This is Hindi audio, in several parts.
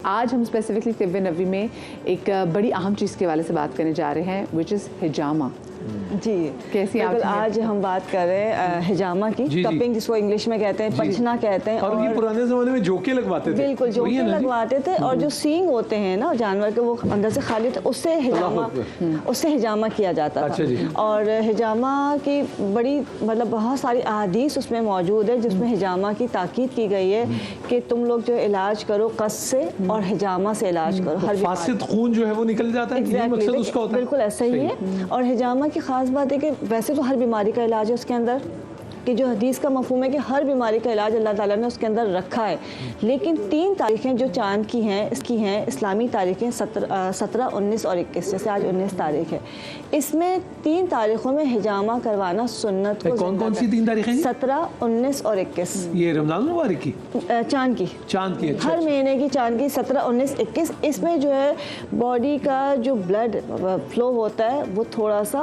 आज हम स्पेसिफिकली तिब्ब नबी में एक बड़ी अहम चीज़ के हवाले से बात करने जा रहे हैं, विच इज़ हिजामा। जी कैसी आप आज हम बात कर रहे हैं हिजामा की, कपिंग जिसको इंग्लिश में कहते हैं, पचना कहते हैं। और ये पुराने ज़माने में जोके लगवाते थे। बिल्कुल जोके लगवाते थे, और जो सींग होते हैं ना जानवर के, वो अंदर से खाली थे, उससे हिजामा किया जाता था। और हिजामा की बड़ी मतलब बहुत सारी अहादीस उसमें मौजूद है जिसमें हिजामा की ताकीद की गई है कि तुम लोग जो इलाज करो कस से और हिजामा से इलाज करो। हर फासिद खून जो है वो निकल जाता है, यही मकसद उसका होता है। बिल्कुल ऐसा ही है। और हिजामा की ख़ास बात है कि वैसे तो हर बीमारी का इलाज है उसके अंदर, कि जो हदीस का मफहूम है कि हर बीमारी का इलाज अल्लाह ताला ने उसके अंदर रखा है। लेकिन 3 तारीखें जो चांद की हैं, इसकी हैं इस्लामी तारीखें 17, 19 और 21। जैसे आज 19 तारीख है, इसमें 3 तारीखों में हिजामा करवाना सुन्नत को। कौन सी 3 तारीखें? 17, 19 और 21। ये रमजान मुबारक की चांद की अच्छा, हर महीने की चांद की 17, 19, 21। इसमें जो है बॉडी का जो ब्लड फ्लो होता है वो थोड़ा सा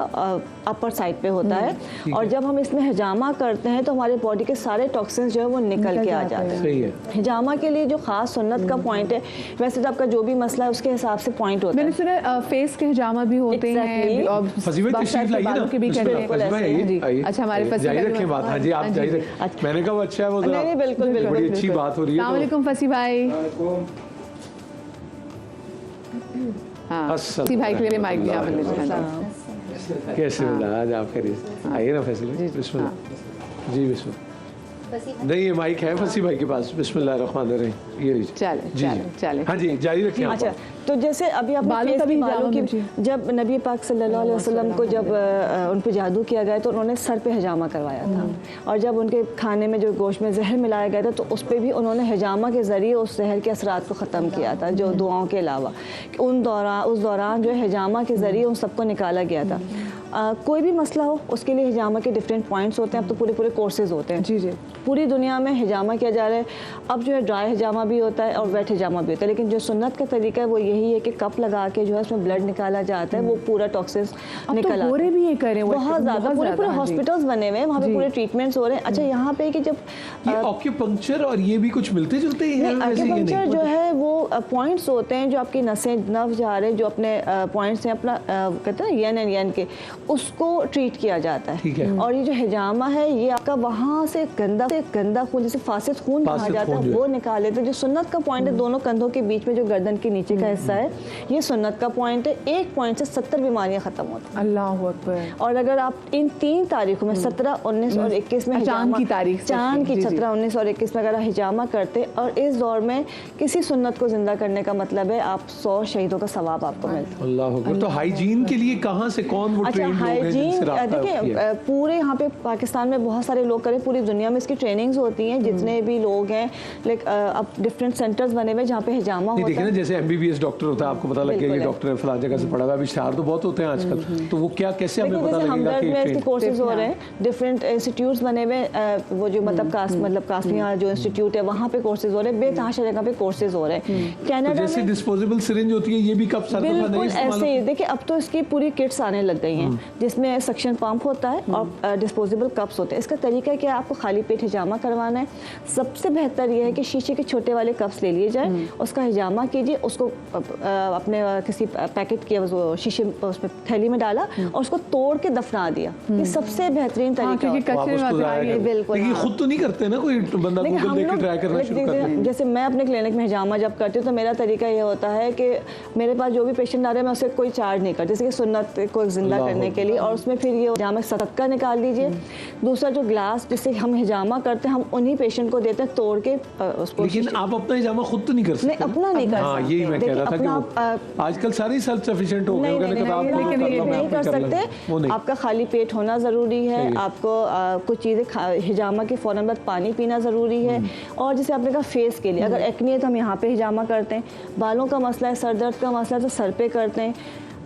अपर साइड पे होता है, और जब हम इसमें हिजामा करते हैं तो हमारे बॉडी के सारे टॉक्सिन्स जो है वो निकल के आ जाते हैं। सही है। हिजामा के लिए जो खास सुन्नत का पॉइंट है, वैसे तो आपका जो भी मसला है उसके हिसाब से पॉइंट होता है। मैंने सुना फेस के हिजामा भी होते हैं, बालों के भी करते हैं। अच्छा, हमारे फसी जारी रखें बात। हाँ जी, आप जारी रखें। मैंने कहा अच्छा है वो, नहीं बिल्कुल बड़ी अच्छी बात हो रही है। अस्सलाम वालेकुम फसी भाई। हाँ, फसी भाई के लिए माइक भी आप ले। कैसे आज आप खैरियत? आइए ना फैसले। बिस्मिल्लाह जी, बिस्मिल्लाह। नहीं, ये माइक है फसी भाई के पास। बिस्मिल्लाहिर्रहमानिर्रहीम। ये चले। हाँ जी, जारी रखिए। अच्छा, तो जैसे अभी आप बालों की, जब नबी पाक सल्लल्लाहु अलैहि वसल्लम को जब उन पे जादू किया गया तो उन्होंने सर पे हिजामा करवाया था, और जब उनके खाने में जो गोश्त में जहर मिलाया गया था तो उस पर भी उन्होंने हिजामा के ज़रिए उस जहर के असरात को ख़त्म किया था, जो दुआओं के अलावा। उस दौरान जो हिजामा के ज़रिए उन सबको निकाला गया था। कोई भी मसला हो उसके लिए हिजामा के डिफरेंट पॉइंट्स होते हैं। अब तो पूरे कोर्सेज होते हैं। जी पूरी दुनिया में हिजामा किया जा रहा है। अब जो है ड्राई हिजामा भी होता है और वेट हिजामा भी होता है, लेकिन जो सुन्नत का तरीका है वो यही है कि कप लगा के जो है उसमें ब्लड निकाला जाता है, वो पूरा टॉक्सिन्स निकल आता है। भी ये करें बहुत ज़्यादा, पूरे हॉस्पिटल्स बने हुए हैं, वहाँ पे पूरे ट्रीटमेंट्स हो रहे हैं। अच्छा, यहाँ पे कि जब एक्यूपंक्चर और ये भी कुछ मिलते जुलते ही हैं। एक्यूपंक्चर जो है वो पॉइंट्स होते हैं जो आपकी नसें नर्व जा रहे हैं, जो अपने पॉइंट्स हैं अपना कहते हैं यन एंड यन के, उसको ट्रीट किया जाता है। और ये जो हिजामा है ये आपका वहाँ से गंदा खून, जैसे फासिद खून कहा जाता है, वो निकाले। तो जो सुन्नत का पॉइंट है, दोनों कंधों के बीच में जो गर्दन के नीचे का हिस्सा है, ये सुन्नत का पॉइंट है। एक पॉइंट से 70 बीमारियां खत्म होती हैं। अल्लाह अकबर। और अगर आप इन 3 तारीखों में 17, 19 और 21 में चांद की तारीख, चांद की 17, 19 और 21 में अगर हिजामा करते, और इस दौर में किसी सुन्नत को जिंदा करने का मतलब है आप 100 शहीदों का सवाब आपको मिलता है। अल्लाह अकबर। तो हाइजीन के लिए कहाँ से कौन वो ट्रेन लोग हैं जिनसे राब्ता किया? देखिए, पूरे यहाँ पे पाकिस्तान में बहुत सारे लोग करें, पूरी दुनिया में इसकी ट्रेनिंग्स होती हैं। जितने भी लोग हैं, अब डिफरेंट सेंटर्स बने हुए जहाँ पे हिजामा होता है। देखिए ना, जैसे MBBS डॉक्टर होता है, आपको पता लग गया ये डॉक्टर है फलां जगह से पढ़ा हुआ है। इश्तिहार तो बहुत होते हैं आजकल, तो वो क्या कैसे हमें पता लगेगा कि इसके कोर्सेज हो रहे हैं? डिफरेंट इंस्टीट्यूट्स बने हुए, वो जो मतलब कासमिया जो इंस्टीट्यूट है वहाँ पे कोर्सेज हो रहे हैं, बेतहाशा जगह पे कोर्सेज हो रहे हैं। कनाडा में जैसे डिस्पोजेबल सिरिंज होती है, ये भी कब सर बिल्कुल ऐसे ही। देखिए, अब तो इसकी पूरी किट्स आने लग गई हैं जिसमें सक्शन पंप होता है और डिस्पोजेबल कप्स होते हैं। इसका तरीका क्या है? आपको खाली पेट हिजामा करवाना है। सबसे बेहतर यह है कि शीशे के छोटे वाले कप्स ले लिए जाए, उसका हिजामा कीजिए, उसको अपने किसी पैकेट के शीशे उसमें थैली में डाला और उसको तोड़ के दफना दिया। ये सबसे बेहतरीन तरीका है। बिल्कुल खुद तो नहीं करते ना, कोई बंदा गूगल देख के ट्राई करना शुरू करता है। जैसे मैं अपने क्लिनिक में हिजामा जब करती हूँ तो मेरा तरीका ये होता है कि मेरे पास जो भी पेशेंट आ रहे हैं मैं उसे कोई चार्ज नहीं करती, जैसे कि सुन्नत को जिंदा करने के लिए, और उसमें फिर ये हिजामा सदका निकाल दीजिए। दूसरा जो ग्लास जिससे हम हिजामा करते हैं, हम उन्हीं पेशेंट को देते हैं तोड़ के उसको। लेकिन आप अपना हिजामा खुद तो नहीं कर सकते? नहीं, अपना नहीं कर सकते। यही मैं कह रहा था कि आजकल सारे सेल्फ सफिशिएंट हो गए, नहीं कर सकते। आपका खाली पेट होना ज़रूरी है, आपको कुछ चीज़ें हिजामा के फ़ौरन बाद पानी पीना ज़रूरी है। और जैसे आपने कहा फेस के लिए, अगर एक्ने है तो हम यहाँ पे हिजामा करते हैं। बालों का मसला है, सर दर्द का मसला है तो सर पे करते हैं।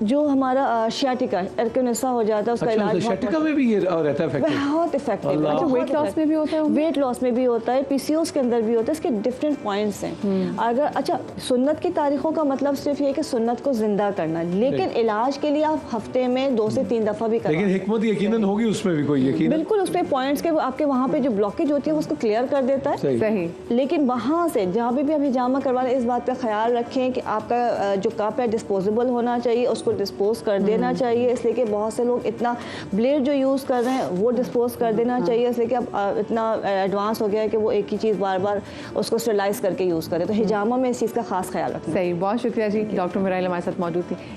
जो हमारा शियाटिका एरकेनिसा हो जाता है उसका अच्छा, इलाज शियाटिका में भी ये रहता है इफेक्टिव? बहुत इफेक्टिव है। वेट लॉस में भी होता है? वेट लॉस में भी होता है, पीसीओएस के अंदर भी होता है। इसके डिफरेंट पॉइंट्स हैं। अगर अच्छा सुन्नत की तारीखों का मतलब सिर्फ ये है कि सुन्नत को जिंदा करना, लेकिन इलाज के लिए आप हफ्ते में 2 से 3 दफा भी करें। लेकिन हिकमत यकीनन होगी उसमें भी कोई यकीन? बिल्कुल, उसमें पॉइंट्स के आपके वहाँ पे जो ब्लॉकेज होती है उसको क्लियर कर देता है। सही। लेकिन वहाँ से जहाँ भी आप हिजामा करवा रहे हैं, इस बात का ख्याल रखें कि आपका जो कप है डिस्पोजेबल होना चाहिए, उसको डिस्पोज कर देना चाहिए। इसलिए कि बहुत से लोग इतना ब्लेड जो यूज़ कर रहे हैं वो डिस्पोज कर देना चाहिए, इसलिए कि अब इतना एडवांस हो गया है कि वो एक ही चीज़ बार बार उसको स्टरलाइज करके यूज़ करें। तो हिजामा में इस चीज़ का खास ख्याल रखें। सही, बहुत शुक्रिया जी। डॉक्टर मिराइल हमारे साथ मौजूद थी।